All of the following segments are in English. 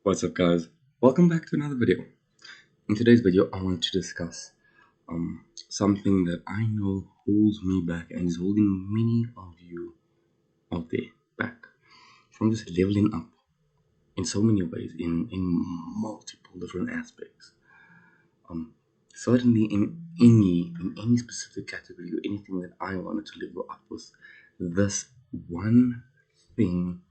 What's up, guys? Welcome back to another video. In today's video, I want to discuss something that I know holds me back and is holding many of you out there back from just leveling up in so many ways, in multiple different aspects. Certainly in any specific category or anything that I wanted to level up with, this one thing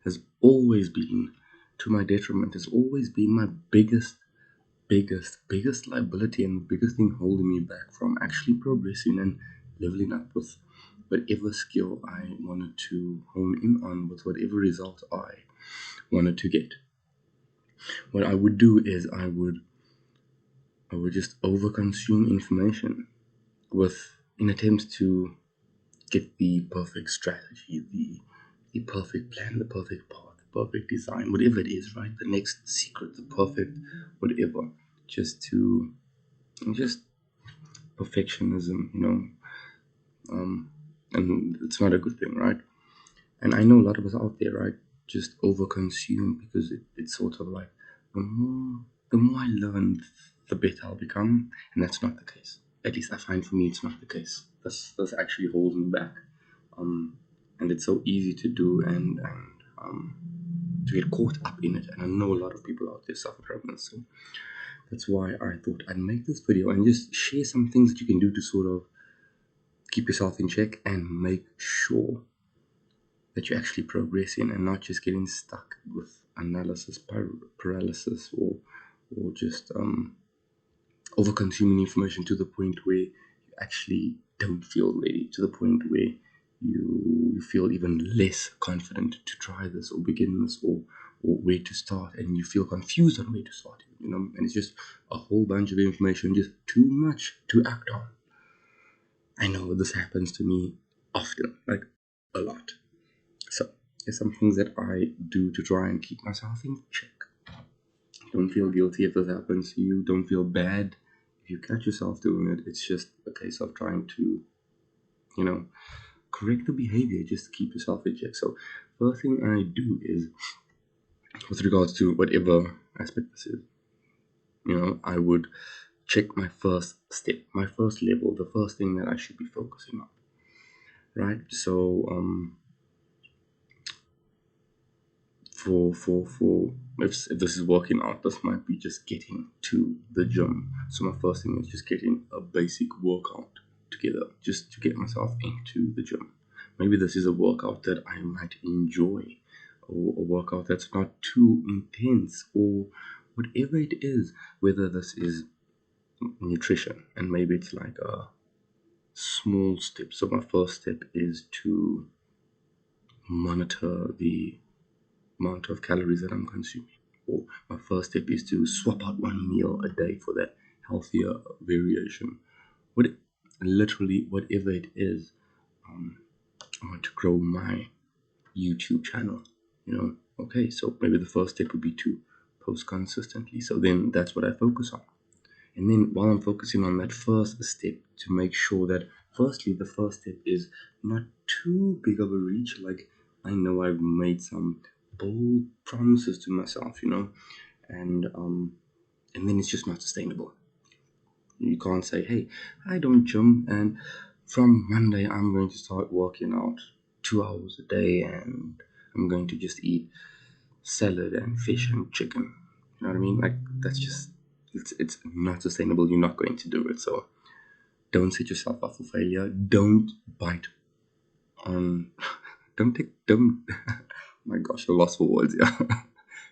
has always been to my detriment, has always been my biggest liability and the biggest thing holding me back from actually progressing and leveling up with whatever skill I wanted to hone in on, with whatever result I wanted to get. What I would do is I would just overconsume information with in attempts to get the perfect strategy, the perfect plan, the perfect path, the perfect design, whatever it is, right? The next secret, the perfect whatever, just perfectionism, and it's not a good thing, right? And I know a lot of us out there, right, just overconsume because it's sort of like the more I learn, the better I'll become, and that's not the case. At least I find for me, it's not the case. This actually holds me back, and it's so easy to do and to get caught up in it. And I know a lot of people out there suffer from this, so that's why I thought I'd make this video and just share some things that you can do to sort of keep yourself in check and make sure that you're actually progressing and not just getting stuck with analysis paralysis, or just over consuming information to the point where you actually don't feel ready, to the point where you feel even less confident to try this or begin this, or where to start, and you feel confused on where to start, and it's just a whole bunch of information, just too much to act on. I know this happens to me often, like a lot. So there's some things that I do to try and keep myself in check. Don't feel guilty if this happens to you. Don't feel bad if you catch yourself doing it. It's just a case of trying to, correct the behavior. Just keep yourself in check. So first thing I do is, with regards to whatever aspect this is, I would check my first step, my first level, the first thing that I should be focusing on. Right? So for if this is working out, this might be just getting to the gym. So my first thing is just getting a basic workout together, just to get myself into the gym. Maybe this is a workout that I might enjoy, or a workout that's not too intense, or whatever it is, whether this is nutrition, and maybe it's like a small step. So my first step is to monitor the amount of calories that I'm consuming. Or my first step is to swap out one meal a day for that healthier variation. Literally whatever it is, I want to grow my YouTube channel. Okay, so maybe the first step would be to post consistently. So then that's what I focus on. And then while I'm focusing on that first step, to make sure that firstly the first step is not too big of a reach. Like, I know I've made some bold promises to myself, and then it's just not sustainable. You can't say, hey, I don't gym, and from Monday I'm going to start working out 2 hours a day, and I'm going to just eat salad and fish and chicken. You know what I mean? Like, that's just, it's not sustainable. You're not going to do it. So don't set yourself up for failure. Don't bite on don't my gosh, I lost for words. Yeah.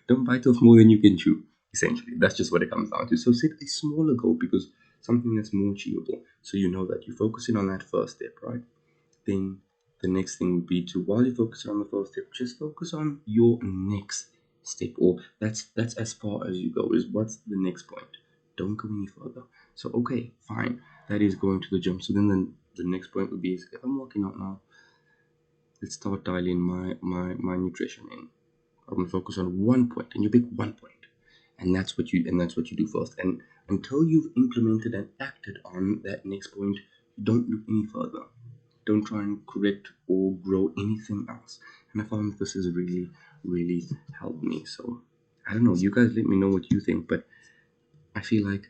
Don't bite off more than you can chew. Essentially, that's just what it comes down to. So set a smaller goal, because something that's more achievable, so you know that you're focusing on that first step, right? Then the next thing would be to, while you're focusing on the first step, just focus on your next step, or that's as far as you go. Is what's the next point? Don't go any further. So okay, fine, that is going to the gym. So then the next point would be, is if I'm working out now, let's start dialing my nutrition in. I'm gonna focus on one point, and you pick one point, and that's what you do first. And until you've implemented and acted on that next point, you don't look any further. Don't try and correct or grow anything else. And I found that this has really, really helped me. So I don't know, you guys let me know what you think, but I feel like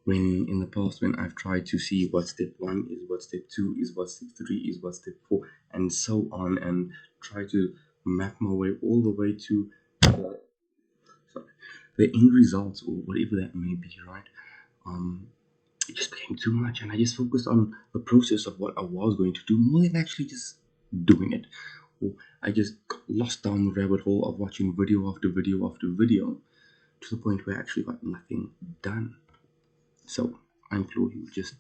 when in the past when I've tried to see what step one is, what step two is, what step three is, what step four, and so on, and try to map my way all the way to the, sorry, the end results or whatever that may be, right? It just became too much, and I just focused on the process of what I was going to do more than actually just doing it. Or I just got lost down the rabbit hole of watching video after video after video to the point where I actually got nothing done. So I implore you, just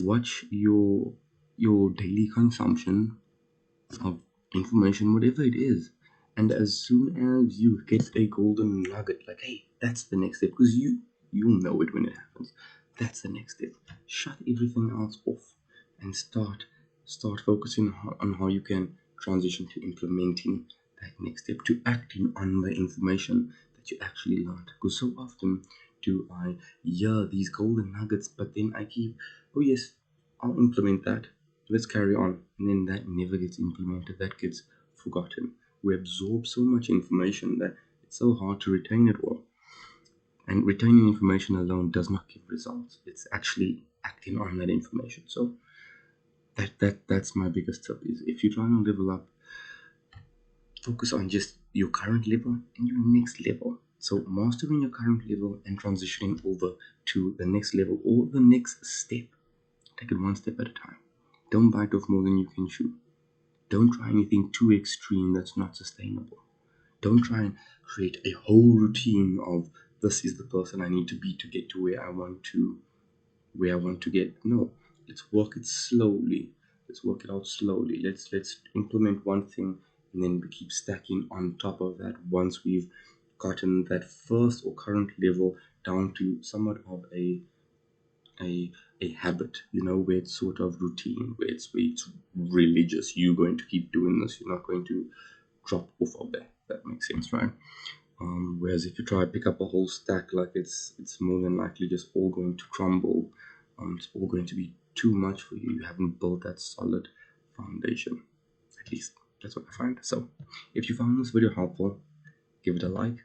watch your daily consumption of information, whatever it is. And as soon as you get a golden nugget, like, hey, that's the next step, because you'll know it when it happens. That's the next step. Shut everything else off and start focusing on how you can transition to implementing that next step, to acting on the information that you actually learned. Because so often do I hear these golden nuggets, but then I keep, oh yes, I'll implement that, let's carry on, and then that never gets implemented, that gets forgotten. We absorb so much information that it's so hard to retain it all, and retaining information alone does not give results. It's actually acting on that information. So that's my biggest tip, is if you're trying to level up, focus on just your current level and your next level. So mastering your current level and transitioning over to the next level or the next step. Take it one step at a time. Don't bite off more than you can chew. Don't try anything too extreme that's not sustainable. Don't try and create a whole routine of this is the person I need to be to get to where I want to get. No, let's work it slowly. Let's work it out slowly. Let's implement one thing and then we keep stacking on top of that once we've gotten that first or current level down to somewhat of a a habit, where it's sort of routine, where it's religious. You're going to keep doing this. You're not going to drop off of that. That makes sense, right? Whereas if you try to pick up a whole stack, like it's more than likely just all going to crumble. It's all going to be too much for you. You haven't built that solid foundation. At least that's what I find. So if you found this video helpful, give it a like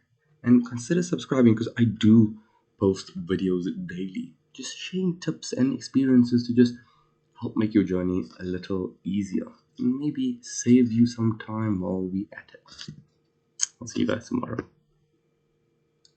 and consider subscribing, because I do post videos daily, just sharing tips and experiences to just help make your journey a little easier and maybe save you some time while we at it. I'll see you guys tomorrow.